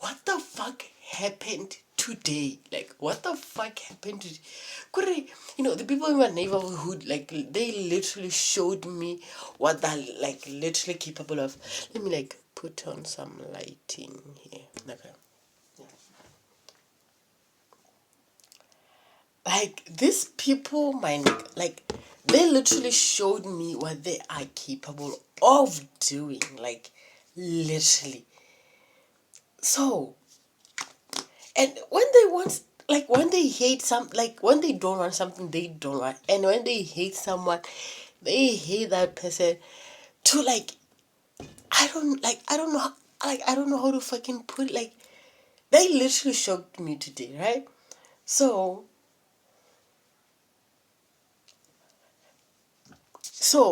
what the fuck happened today? Like, what the fuck happened today? The people in my neighborhood, like, they literally showed me what they're, like, literally capable of. Let me, like, put on some lighting here. Okay. Like, these people, like, they literally showed me what they are capable of doing. Like, literally. So, and when they want, like, when they hate like, when they don't want something, they don't want. And when they hate someone, they hate that person to, like, I don't know, like, I don't know how to fucking put it. Like, they literally shocked me today, right? So,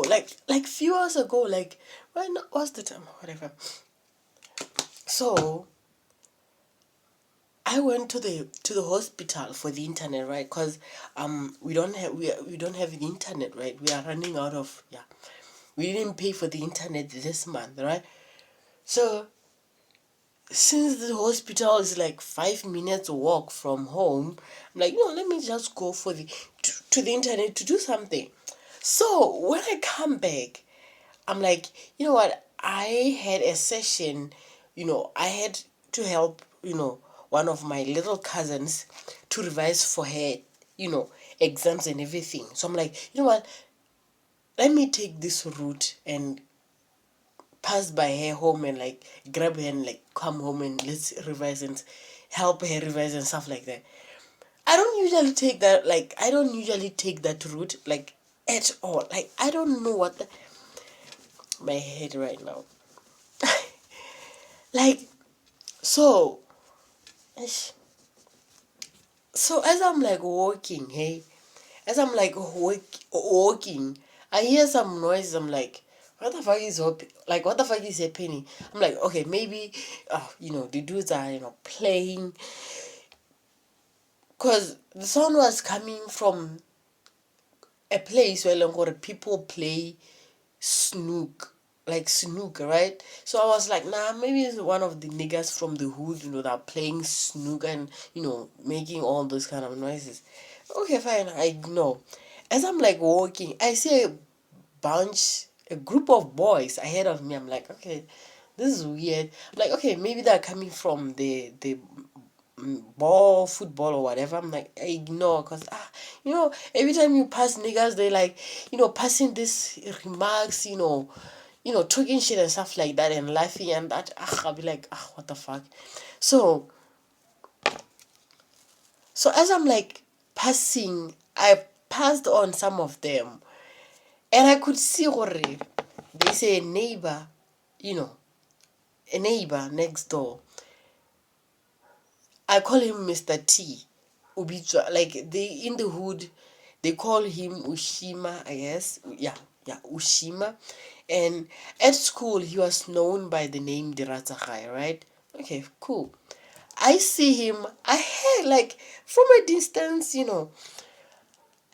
like few hours ago, like, when was the time, whatever. So I went to the hospital for the internet, right? Cause we don't have the internet, right? We are running out of, yeah. We didn't pay for the internet this month, right? So since the hospital is like 5 minutes walk from home, I'm like, let me just go for to the internet to do something. So when I come back, I'm like, you know what? I had a session, I had to help, one of my little cousins to revise for her, exams and everything. So I'm like, you know what? Let me take this route and pass by her home and, like, grab her and, like, come home and let's revise and help her revise and stuff like that. I don't usually take that, like, I don't usually take that route, like, at all. Like, I don't know what my head right now. Like, so, as I'm, like, walking, hey, as I'm, like, walking, I hear some noise. I'm like, what the fuck is like, what the fuck is happening? I'm like, okay, maybe, the dudes are, playing. Because the sound was coming from a place where, like, people play snook, right? So I was like, nah, maybe it's one of the niggas from the hood, that are playing snook and, making all those kind of noises. Okay, fine, I ignore. As I'm, like, walking, I see a group of boys ahead of me. I'm like, okay, this is weird. I'm like, okay, maybe they're coming from the ball, football, or whatever. I'm like, I ignore, because every time you pass niggas, they, like, passing these remarks, talking shit and stuff like that and laughing and that. I'll be like, what the fuck. So as I'm, like, passing, I passed on some of them, and I could see already there's a neighbor, a neighbor next door. I call him Mr. T. Ubitra. Like, they in the hood, they call him Ushima, I guess. Yeah, Ushima. And at school, he was known by the name Diratsahai, right? Okay, cool. I see him, I hear, like, from a distance,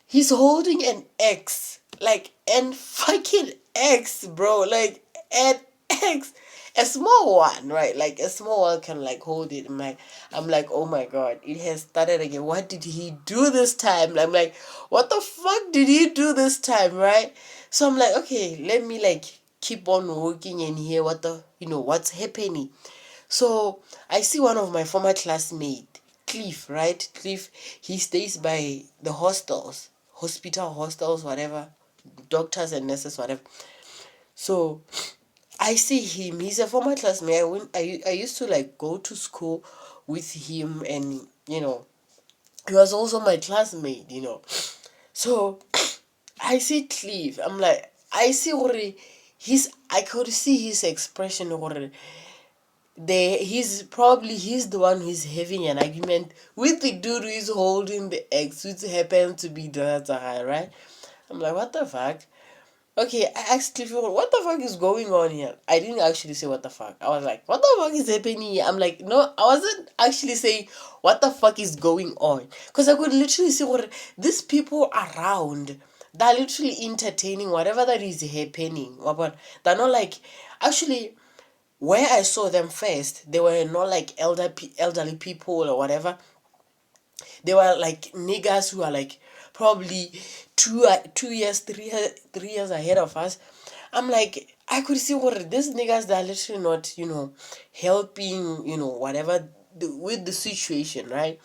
he's holding an X. Like, and fucking X, bro. Like, an X. A small one, right? Like, a small one can, like, hold it. I'm like, oh my god, it has started again. What did he do this time? I'm like, what the fuck did he do this time, right? So I'm like, okay, let me, like, keep on walking and hear what's happening. So I see one of my former classmates, Cliff, right? Cliff, he stays by the hospital hostels, whatever, doctors and nurses, whatever. So I see him. He's a former classmate. I used to, like, go to school with him, and he was also my classmate. So I see Cliff. I'm like, I see already. I could see his expression already. He's the one who's having an argument with the dude who's holding the X, which happens to be Donatahai, right? I'm like, what the fuck? Okay, I asked Cliffy, what the fuck is going on here? I didn't actually say what the fuck. I was like, what the fuck is happening here? I'm like, no, I wasn't actually saying what the fuck is going on. Because I could literally see what these people around, they're literally entertaining whatever that is happening. They're not, like, actually, where I saw them first, they were not like elderly people or whatever. They were like niggas who are like probably 2 years, 3 years ahead of us. I'm like, I could see what these niggas that are literally not, helping, whatever with the situation, right?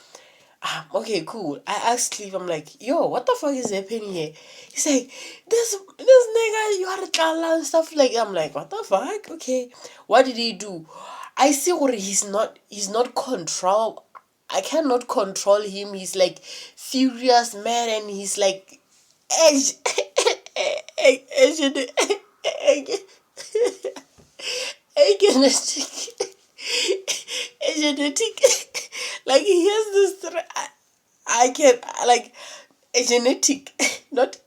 Okay, cool. I asked Cliff, I'm like, yo, what the fuck is happening here? He's like, this nigga, you are a kala and stuff like that. I'm like, what the fuck? Okay. What did he do? I see what he's not control. I cannot control him. He's like furious man, and he's like edge Asian genetic genetic like he has this I can like a genetic not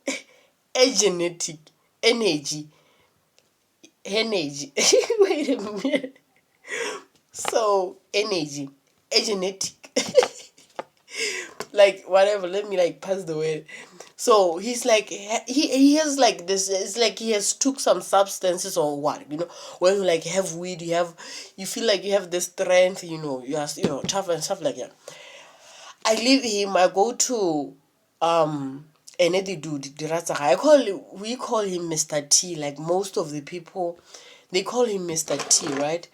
a genetic energy energy wait a minute. So energy a genetic like whatever, let me like pass the word. So he's like he has like this, it's like he has took some substances or what, when you like have weed, you feel like you have the strength, you are tough and stuff like that. I leave him, I go to another dude, we call him Mr. T. Like most of the people, they call him Mr. T, right?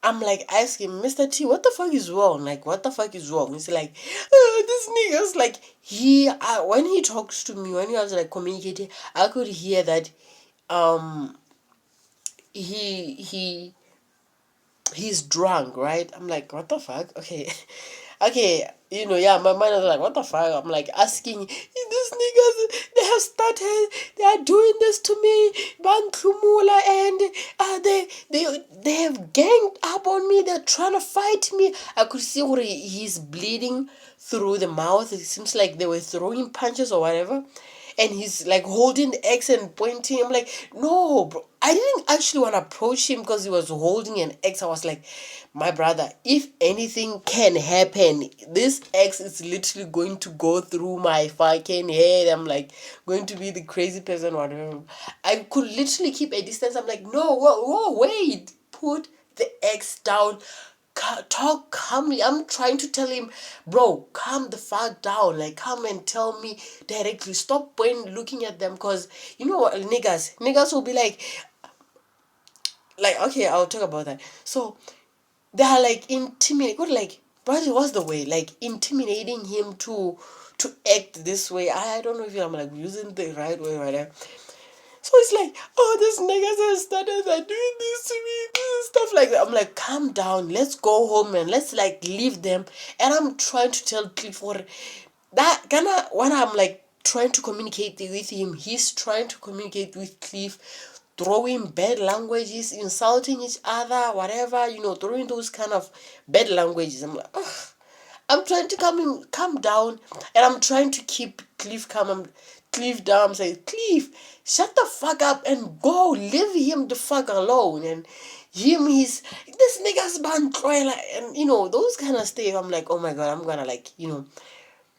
I'm like asking Mr. T, what the fuck is wrong? Like, what the fuck is wrong? He's like, this nigga's like, when he talks to me, when he was like communicating, I could hear that um he he's drunk, right? I'm like, what the fuck? Okay. Okay, yeah, my mind is like, what the fuck? I'm like asking, these niggas, they have started, they are doing this to me, Banklumula, and they have ganged up on me, they're trying to fight me. I could see where he's bleeding through the mouth. It seems like they were throwing punches or whatever, and he's like holding the axe and pointing. I'm like, no, bro. I didn't actually want to approach him because he was holding an axe. I was like, my brother, if anything can happen, this axe is literally going to go through my fucking head. I'm like, going to be the crazy person, whatever. I could literally keep a distance. I'm like, no, whoa, wait, put the axe down. Talk calmly. I'm trying to tell him, bro, calm the fuck down. Like, come and tell me directly. Stop looking at them, because you know what, niggas will be like, okay, I'll talk about that. So they are like intimidating. What, like, what's the way? Like intimidating him to act this way. I don't know if I'm like using the right way right now. So it's like, oh, this niggas have started like doing this to me, this stuff like that. I'm like, calm down, let's go home and let's like leave them. And I'm trying to tell Cliff what that Ghana, when I'm like trying to communicate with him, he's trying to communicate with Cliff, throwing bad languages, insulting each other, whatever, throwing those kind of bad languages. I'm like, ugh. I'm trying to calm down, and I'm trying to keep Cliff calm. Cliff down. I'm saying, Cliff, shut the fuck up and go. Leave him the fuck alone. And he's this nigga's band and those kind of stuff. I'm like, oh my god, I'm gonna like.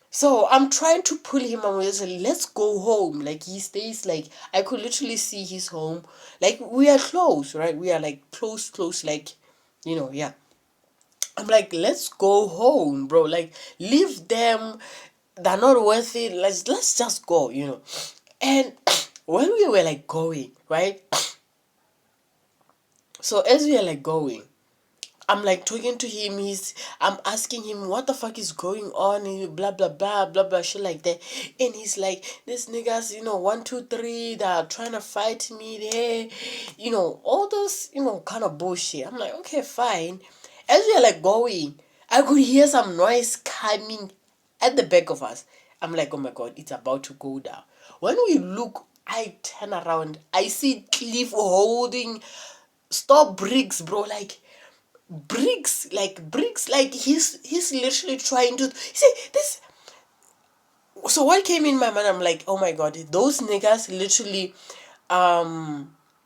So I'm trying to pull him away. Let's go home. Like he stays like I could literally see his home. Like we are close, right? We are like close, like yeah. I'm like, let's go home, bro. Like, leave them. They're not worth it. Let's just go, And when we were like going, right? So as we are like going, I'm like talking to him. I'm asking him what the fuck is going on, and blah blah blah blah blah shit like that. And he's like, these niggas, 1, 2, 3, that are trying to fight me there, all those, kind of bullshit. I'm like, okay, fine. As we are like going, I could hear some noise coming at the back of us. I'm like, oh my god, it's about to go down. When we look, I turn around, I see Cliff holding stop bricks, bro, like bricks, like he's literally trying to see this. So what came in my mind, I'm like, oh my god, those niggas literally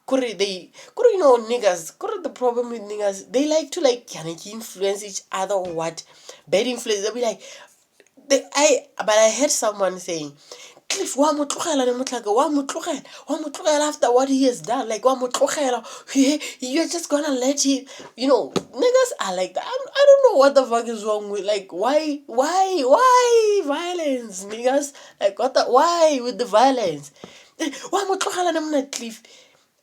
niggas, the problem with niggas, they like to like can influence each other or what, bad influence. They'll be like, but I heard someone saying Cliff, wa mo tlogela le motlaka, wa mo tlogela after what he has done, like wa mo tlogela. You're just gonna let him, niggas are like that. I don't know what the fuck is wrong with, like, why violence, niggas, like why with the violence? Wa mo tlogela le monna Cliff.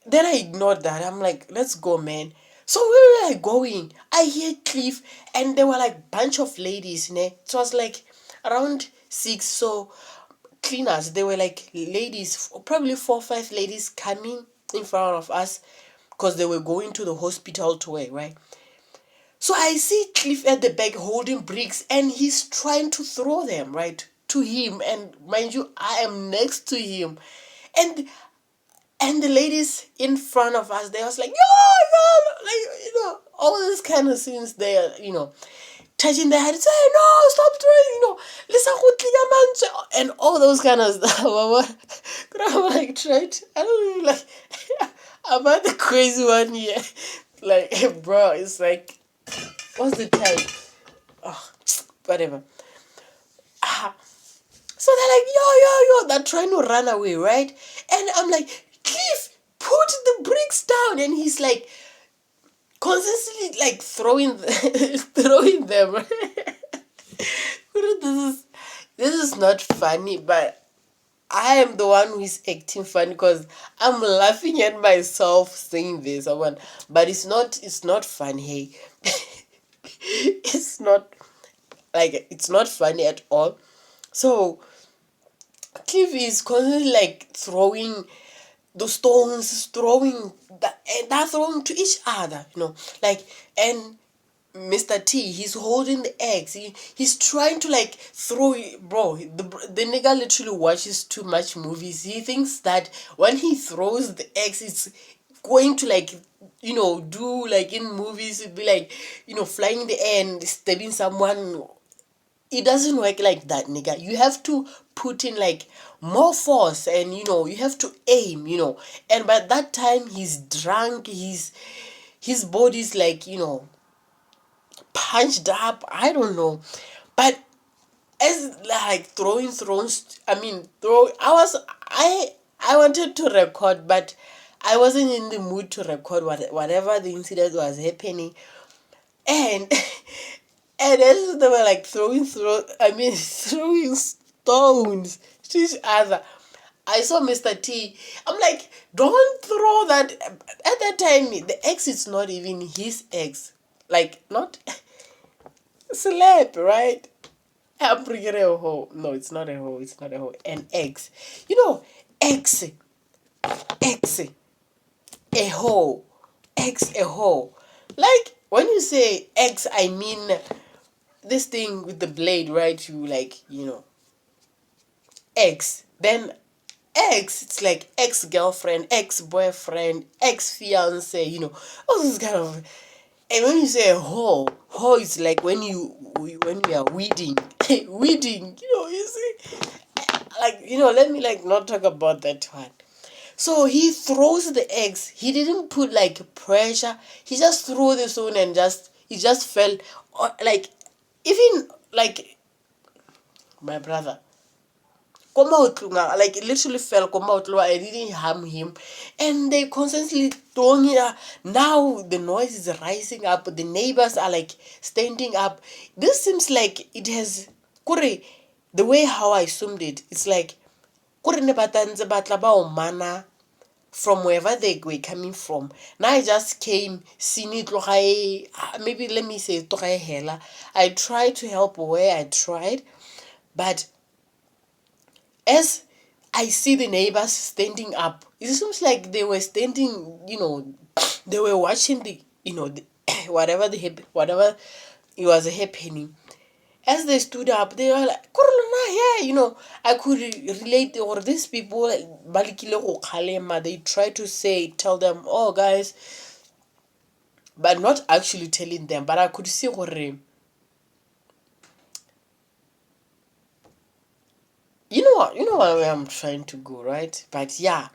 Then I ignored that. I'm like, let's go, man. So where were I going? I hear Cliff, and there were like bunch of ladies, ne? It was like around 6, so cleaners. They were like ladies, probably 4 or 5 ladies coming in front of us because they were going to the hospital to work, right? So I see Cliff at the back holding bricks, and he's trying to throw them, right, to him. And mind you, I am next to him, and the ladies in front of us, they was like, yo, like, all these kind of scenes there, touching their head, say, no, stop throwing, listen, and all those kind of stuff. I'm like, right? I don't even like, am I the crazy one here? Like, bro, it's like, what's the time? Oh, whatever. So they're like, yo, they're trying to run away, right? And I'm like, Cliff, put the bricks down. And he's like, constantly like throwing them. This is not funny, but I am the one who is acting funny because I'm laughing at myself saying this. But it's not funny. Hey, it's not funny at all. So Cliff is constantly like throwing the stones, throwing that, and they're throwing to each other, like, and Mr. T, he's holding the eggs. He's trying to like throw it, bro. The nigga literally watches too much movies. He thinks that when he throws the eggs, it's going to like, do like in movies, it'd be like, flying in the air and stabbing someone. It doesn't work like that, nigga. You have to put in like more force, and you have to aim, and by that time he's drunk, his body's like, punched up, I don't know. But as like throwing thrones, I mean throw I wanted to record, but I wasn't in the mood to record whatever the incident was happening. And and as they were like throwing throwing stones to each other, I saw Mr. T. I'm like, don't throw that. At that time, the ex is not even his ex. Like, not celeb, right? I'm bringing a hoe. No, it's not a hoe. It's not a hoe. An ex. Ex. Ex. A hoe. Ex, a hoe. Like, when you say ex, I mean this thing with the blade, right? You like, ex. Then ex, it's like ex-girlfriend, ex-boyfriend, ex-fiance, all this kind of. And when you say hoe is like when you are weeding, weeding, you see, like, let me like not talk about that one. So he throws the eggs. He didn't put like pressure. He just threw the stone and he just fell, like, even like my brother. Like, it literally fell. I didn't harm him, and they constantly throwing it. Now the noise is rising up. The neighbors are like standing up. This seems like it has the way how I assumed it. It's like from wherever they were coming from. Now I just came, seen it, maybe let me say, I tried to help where I tried, but as I see the neighbors standing up, it seems like they were standing, they were watching whatever whatever it was happening. As they stood up, they were like, yeah, I could relate, or these people, they try to tell them, oh, guys, but not actually telling them, but I could see you know where I'm trying to go, right? But yeah,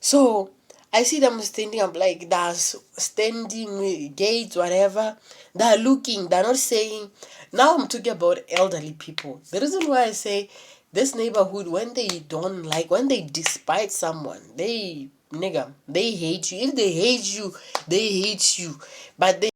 so I see them standing up, like they're standing gates, whatever. They're looking, they're not saying. Now I'm talking about elderly people. The reason why I say this neighborhood, when they don't like, when they despise someone, they, nigga, they hate you. If they hate you, they hate you. But they